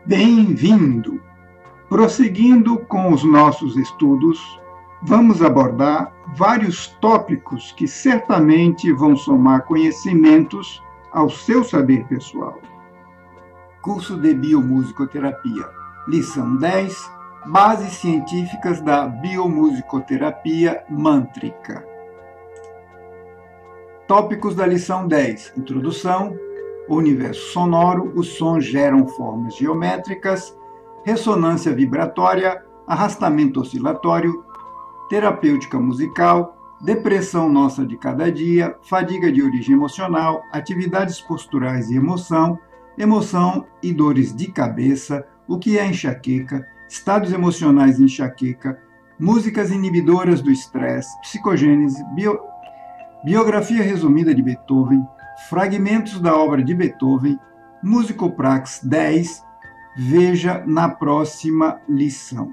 Bem-vindo! Prosseguindo com os nossos estudos, vamos abordar vários tópicos que certamente vão somar conhecimentos ao seu saber pessoal. Curso de Biomusicoterapia, lição 10, Bases Científicas da Biomusicoterapia Mântrica. Tópicos da lição 10, Introdução, o universo sonoro, os sons geram formas geométricas, ressonância vibratória, arrastamento oscilatório, terapêutica musical, depressão nossa de cada dia, fadiga de origem emocional, atividades posturais e emoção, emoção e dores de cabeça, o que é enxaqueca, estados emocionais de enxaqueca, músicas inibidoras do estresse, psicogênese, biografia resumida de Beethoven, fragmentos da obra de Beethoven, Musicoprax 10, veja na próxima lição.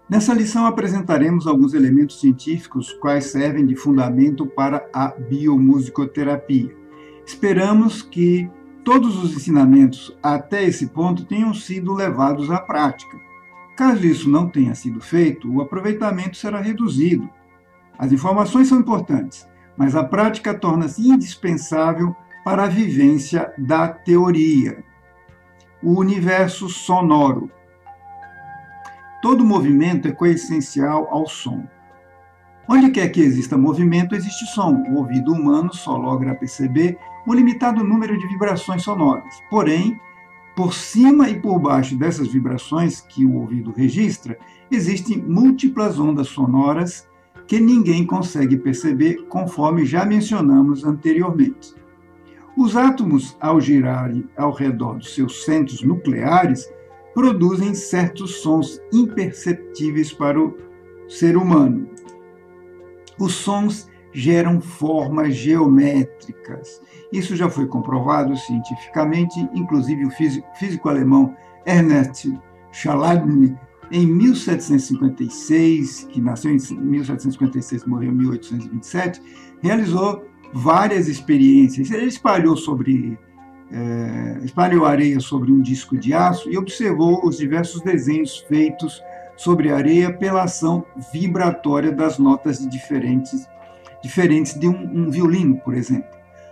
Nessa lição apresentaremos alguns elementos científicos quais servem de fundamento para a biomusicoterapia. Esperamos que todos os ensinamentos até esse ponto tenham sido levados à prática. Caso isso não tenha sido feito, o aproveitamento será reduzido. As informações são importantes, mas a prática torna-se indispensável para a vivência da teoria. O universo sonoro. Todo movimento é coessencial ao som. Onde quer que exista movimento, existe som. O ouvido humano só logra perceber um limitado número de vibrações sonoras. Porém, por cima e por baixo dessas vibrações que o ouvido registra, existem múltiplas ondas sonoras que ninguém consegue perceber, conforme já mencionamos anteriormente. Os átomos, ao girarem ao redor dos seus centros nucleares, produzem certos sons imperceptíveis para o ser humano. Os sons geram formas geométricas. Isso já foi comprovado cientificamente, inclusive o físico alemão Ernst Chladni, em 1756, que nasceu em 1756 e morreu em 1827, realizou várias experiências. Ele espalhou areia sobre um disco de aço e observou os diversos desenhos feitos sobre a areia pela ação vibratória das notas diferentes de um violino, por exemplo.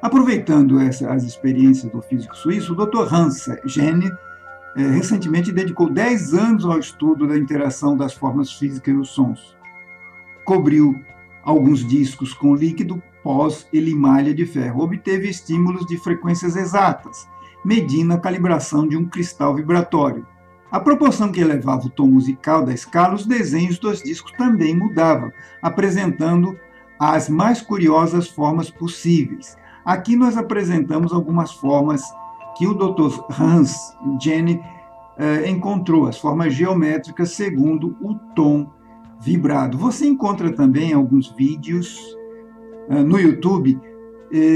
Aproveitando as experiências do físico suíço, o Dr. Hans Gene recentemente dedicou 10 anos ao estudo da interação das formas físicas e os sons. Cobriu alguns discos com líquido pós-elimalha de ferro. Obteve estímulos de frequências exatas, medindo a calibração de um cristal vibratório. À proporção que elevava o tom musical da escala, os desenhos dos discos também mudavam, apresentando as mais curiosas formas possíveis. Aqui nós apresentamos algumas formas que o Dr. Hans Gene encontrou, as formas geométricas segundo o tom vibrado. Você encontra também alguns vídeos no YouTube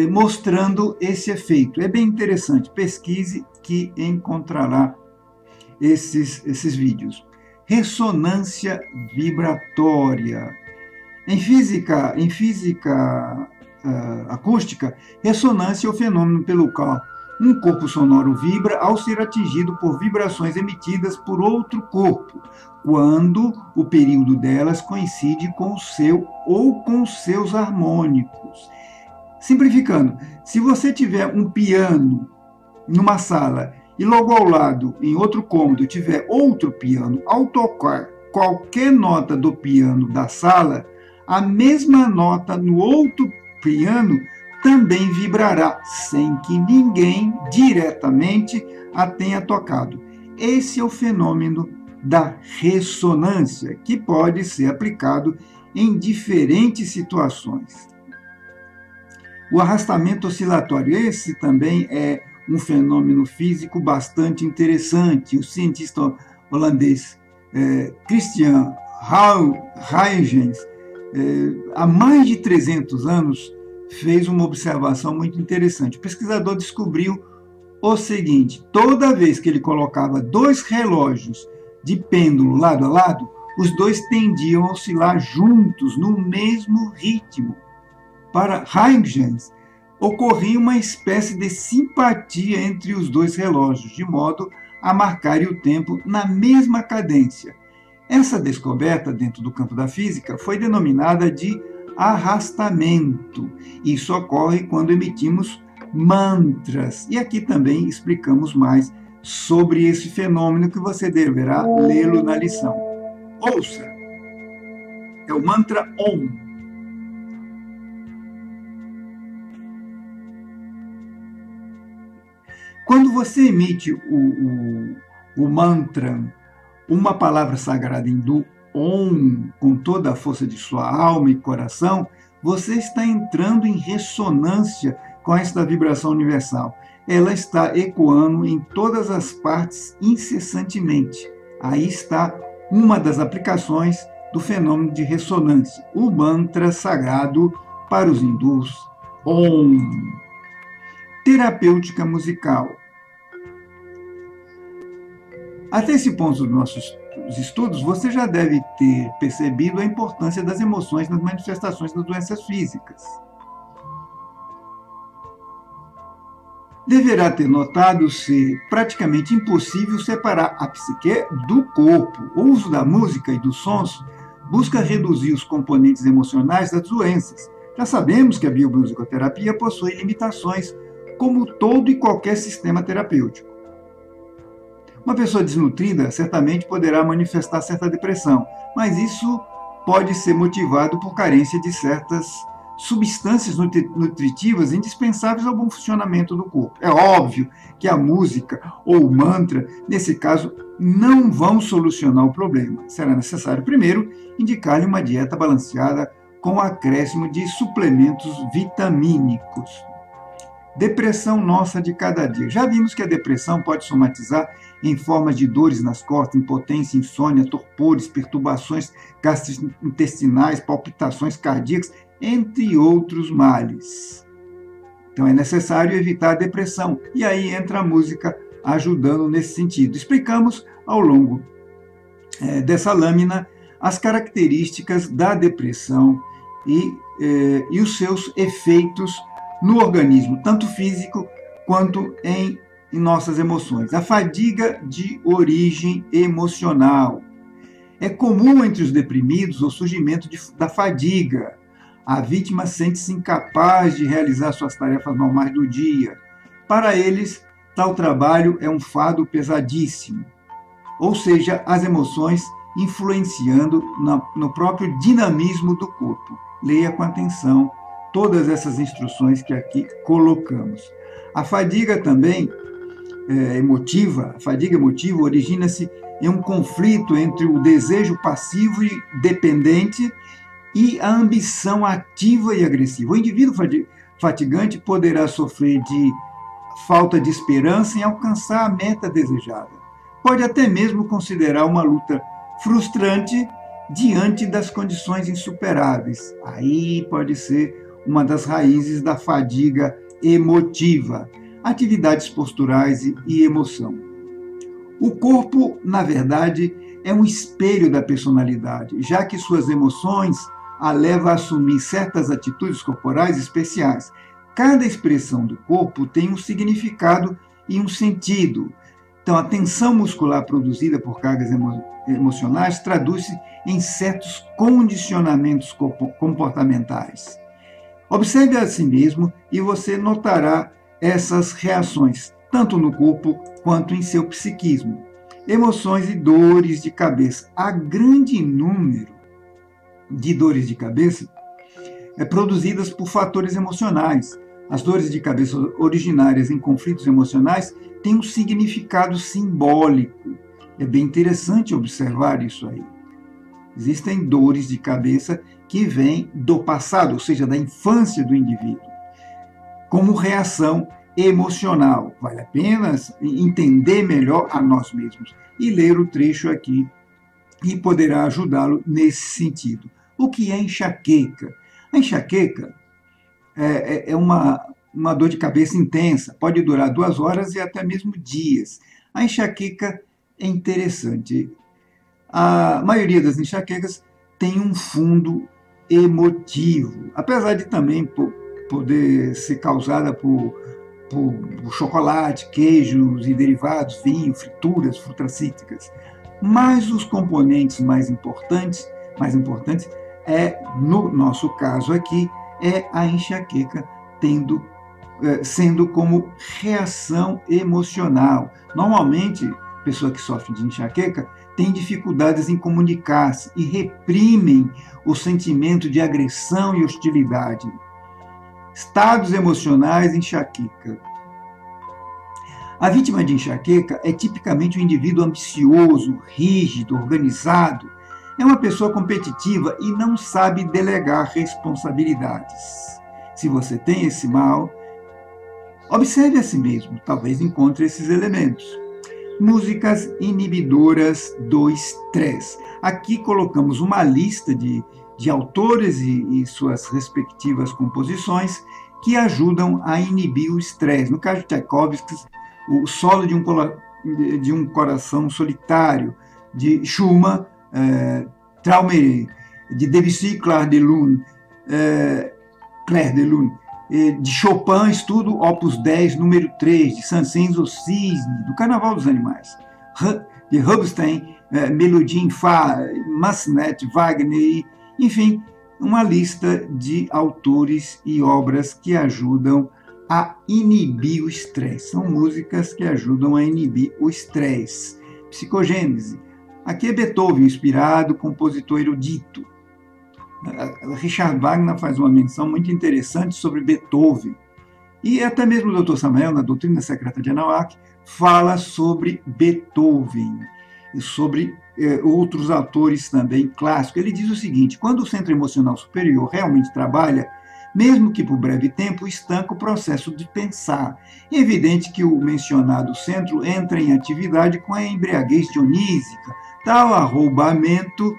mostrando esse efeito. É bem interessante, pesquise que encontrará esses vídeos. Ressonância vibratória. Em física acústica, ressonância é o fenômeno pelo qual um corpo sonoro vibra ao ser atingido por vibrações emitidas por outro corpo, quando o período delas coincide com o seu ou com seus harmônicos. Simplificando, se você tiver um piano numa sala e logo ao lado, em outro cômodo, tiver outro piano, ao tocar qualquer nota do piano da sala, a mesma nota no outro piano também vibrará, sem que ninguém diretamente a tenha tocado. Esse é o fenômeno da ressonância, que pode ser aplicado em diferentes situações. O arrastamento oscilatório, esse também é um fenômeno físico bastante interessante. O cientista holandês Christian Huygens, há mais de 300 anos, fez uma observação muito interessante. O pesquisador descobriu o seguinte: toda vez que ele colocava dois relógios de pêndulo lado a lado, os dois tendiam a oscilar juntos no mesmo ritmo. Para Huygens, ocorria uma espécie de simpatia entre os dois relógios, de modo a marcarem o tempo na mesma cadência. Essa descoberta dentro do campo da física foi denominada de arrastamento. Isso ocorre quando emitimos mantras. E aqui também explicamos mais sobre esse fenômeno que você deverá lê-lo na lição. Ouça! É o mantra Om. Quando você emite o mantra, uma palavra sagrada hindu, Om, com toda a força de sua alma e coração, você está entrando em ressonância com esta vibração universal. Ela está ecoando em todas as partes incessantemente. Aí está uma das aplicações do fenômeno de ressonância, o mantra sagrado para os hindus, Om. Terapêutica musical. Até esse ponto dos nossos estudos, você já deve ter percebido a importância das emoções nas manifestações das doenças físicas. Deverá ter notado ser praticamente impossível separar a psique do corpo. O uso da música e dos sons busca reduzir os componentes emocionais das doenças. Já sabemos que a biomusicoterapia possui limitações, como todo e qualquer sistema terapêutico. Uma pessoa desnutrida certamente poderá manifestar certa depressão, mas isso pode ser motivado por carência de certas substâncias nutritivas indispensáveis ao bom funcionamento do corpo. É óbvio que a música ou o mantra, nesse caso, não vão solucionar o problema. Será necessário, primeiro, indicar-lhe uma dieta balanceada com acréscimo de suplementos vitamínicos. Depressão nossa de cada dia. Já vimos que a depressão pode somatizar em formas de dores nas costas, impotência, insônia, torpores, perturbações gastrointestinais, palpitações cardíacas, entre outros males. Então é necessário evitar a depressão. E aí entra a música ajudando nesse sentido. Explicamos ao longo dessa lâmina as características da depressão e os seus efeitos no organismo, tanto físico quanto em nossas emoções. A fadiga de origem emocional. É comum entre os deprimidos o surgimento da fadiga. A vítima sente-se incapaz de realizar suas tarefas normais do dia. Para eles, tal trabalho é um fardo pesadíssimo. Ou seja, as emoções influenciando no próprio dinamismo do corpo. Leia com atenção todas essas instruções que aqui colocamos. A fadiga também emotiva, a fadiga emotiva origina-se em um conflito entre o desejo passivo e dependente e a ambição ativa e agressiva. O indivíduo fatigante poderá sofrer de falta de esperança em alcançar a meta desejada. Pode até mesmo considerar uma luta frustrante diante das condições insuperáveis. Aí pode ser uma das raízes da fadiga emotiva, atividades posturais e emoção. O corpo, na verdade, é um espelho da personalidade, já que suas emoções a levam a assumir certas atitudes corporais especiais. Cada expressão do corpo tem um significado e um sentido. Então, a tensão muscular produzida por cargas emocionais traduz-se em certos condicionamentos comportamentais. Observe a si mesmo e você notará essas reações, tanto no corpo quanto em seu psiquismo. Emoções e dores de cabeça. Há grande número de dores de cabeça produzidas por fatores emocionais. As dores de cabeça originárias em conflitos emocionais têm um significado simbólico. É bem interessante observar isso aí. Existem dores de cabeça que vêm do passado, ou seja, da infância do indivíduo, como reação emocional. Vale a pena entender melhor a nós mesmos e ler o trecho aqui e poderá ajudá-lo nesse sentido. O que é enxaqueca? A enxaqueca é uma dor de cabeça intensa, pode durar 2 horas e até mesmo dias. A enxaqueca é interessante. A maioria das enxaquecas tem um fundo emotivo, apesar de também poder ser causada por chocolate, queijos e derivados, vinho, frituras, frutas cítricas. Mas os componentes mais importantes no nosso caso aqui, é a enxaqueca sendo como reação emocional. Normalmente, a pessoa que sofre de enxaqueca tem dificuldades em comunicar-se e reprimem o sentimento de agressão e hostilidade. Estados emocionais de enxaqueca. A vítima de enxaqueca é tipicamente um indivíduo ambicioso, rígido, organizado. É uma pessoa competitiva e não sabe delegar responsabilidades. Se você tem esse mal, observe a si mesmo, talvez encontre esses elementos. Músicas inibidoras do estresse. Aqui colocamos uma lista de autores e suas respectivas composições que ajudam a inibir o estresse. No caso de Tchaikovsky, o solo de um coração solitário, de Schumann, Traumeré, de Debussy, Clair de Lune, de Chopin, Estudo Opus 10, número 3, de Saint-Saëns, O Cisne, do Carnaval dos Animais, de Rubinstein, Melodie em Fá, Massenet, Wagner, enfim, uma lista de autores e obras que ajudam a inibir o estresse. São músicas que ajudam a inibir o estresse. Psicogênese. Aqui é Beethoven, inspirado, compositor erudito. Richard Wagner faz uma menção muito interessante sobre Beethoven. E até mesmo o Dr. Samael, na Doutrina Secreta de Anahuac, fala sobre Beethoven e sobre outros autores também clássicos. Ele diz o seguinte: quando o centro emocional superior realmente trabalha, mesmo que por breve tempo, estanca o processo de pensar. É evidente que o mencionado centro entra em atividade com a embriaguez dionísica. Tal arroubamento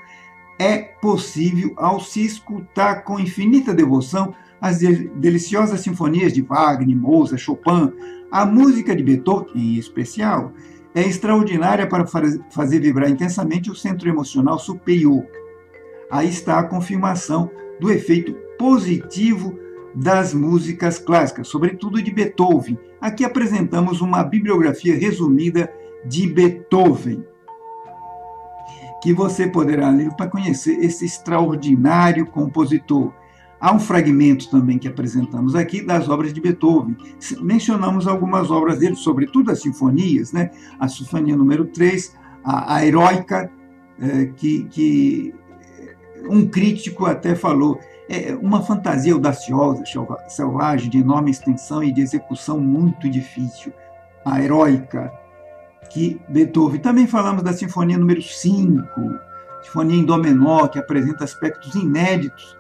é possível ao se escutar com infinita devoção as deliciosas sinfonias de Wagner, Mozart, Chopin. A música de Beethoven, em especial, é extraordinária para fazer vibrar intensamente o centro emocional superior. Aí está a confirmação do efeito positivo das músicas clássicas, sobretudo de Beethoven. Aqui apresentamos uma bibliografia resumida de Beethoven, que você poderá ler para conhecer esse extraordinário compositor. Há um fragmento também que apresentamos aqui das obras de Beethoven. Mencionamos algumas obras dele, sobretudo as sinfonias, né? A Sinfonia número 3, a Heroica, que um crítico até falou, é uma fantasia audaciosa, selvagem, de enorme extensão e de execução muito difícil. A Heroica, que Beethoven. Também falamos da Sinfonia número 5, Sinfonia em Dó menor, que apresenta aspectos inéditos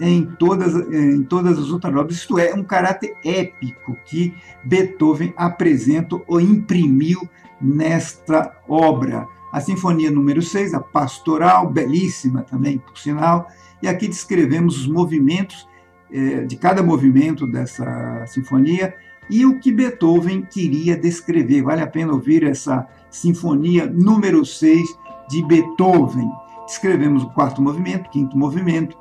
em todas as outras obras. Isto é, um caráter épico que Beethoven apresenta ou imprimiu nesta obra. A Sinfonia número 6, a Pastoral, belíssima também, por sinal, e aqui descrevemos os movimentos de cada movimento dessa sinfonia e o que Beethoven queria descrever. Vale a pena ouvir essa Sinfonia número 6 de Beethoven. Descrevemos o quarto movimento, quinto movimento.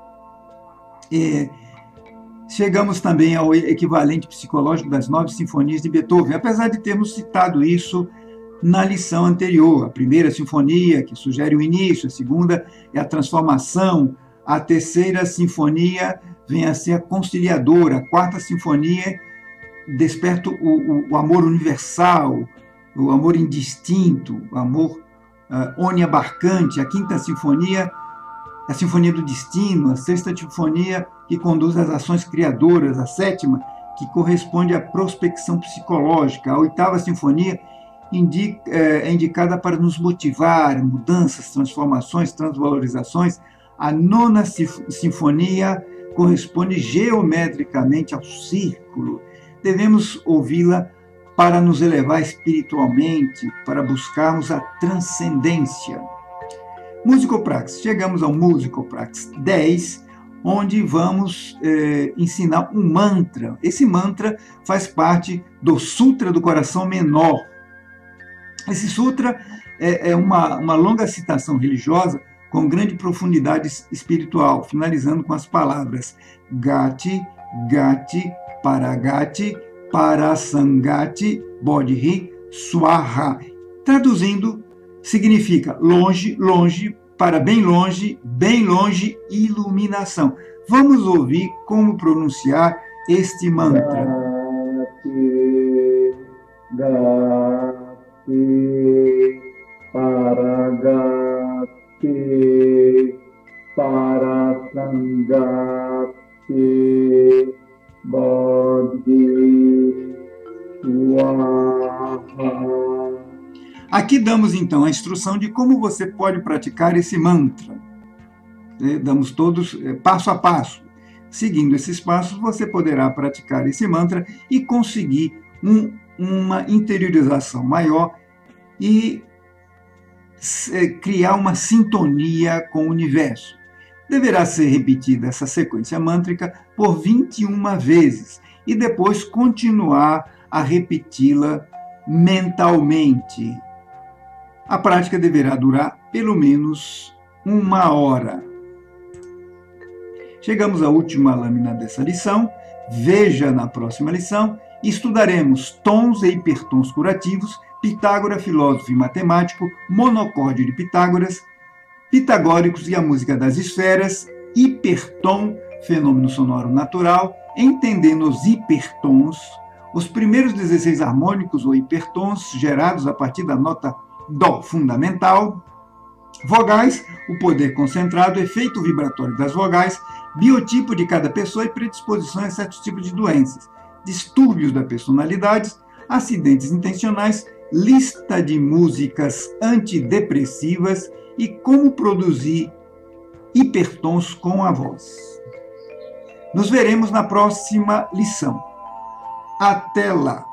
Chegamos também ao equivalente psicológico das 9 sinfonias de Beethoven, apesar de termos citado isso na lição anterior. A primeira sinfonia, que sugere o início, a segunda é a transformação, a terceira sinfonia vem a ser a conciliadora, a quarta sinfonia desperta o amor universal, o amor indistinto, o amor oniabarcante, a quinta sinfonia, a sinfonia do destino, a sexta sinfonia que conduz às ações criadoras, a sétima que corresponde à prospecção psicológica, a oitava sinfonia é indicada para nos motivar, mudanças, transformações, transvalorizações. A nona sinfonia corresponde geometricamente ao círculo. Devemos ouvi-la para nos elevar espiritualmente, para buscarmos a transcendência. Musicopraxis. Chegamos ao Musicopraxis 10, onde vamos ensinar um mantra. Esse mantra faz parte do Sutra do Coração Menor. Esse sutra é uma longa citação religiosa com grande profundidade espiritual, finalizando com as palavras Gati Gati, Paragati, Parasangati, Bodhi, Swaha. Traduzindo, significa longe, longe, para bem longe, iluminação. Vamos ouvir como pronunciar este mantra. Gati, Paragati, Parasangati, Bodhi, Swaha. Aqui damos então a instrução de como você pode praticar esse mantra. Damos todos passo a passo. Seguindo esses passos, você poderá praticar esse mantra e conseguir uma interiorização maior e criar uma sintonia com o universo. Deverá ser repetida essa sequência mântrica por 21 vezes e depois continuar a repeti-la mentalmente. A prática deverá durar pelo menos 1 hora. Chegamos à última lâmina dessa lição. Veja na próxima lição. Estudaremos tons e hipertons curativos, Pitágoras, filósofo e matemático, monocórdio de Pitágoras, pitagóricos e a música das esferas, hipertom, fenômeno sonoro natural, entendendo os hipertons, os primeiros 16 harmônicos ou hipertons gerados a partir da nota Dó fundamental, vogais, o poder concentrado, efeito vibratório das vogais, biotipo de cada pessoa e predisposição a certos tipos de doenças, distúrbios da personalidade, acidentes intencionais, lista de músicas antidepressivas e como produzir hipertons com a voz. Nos veremos na próxima lição. Até lá!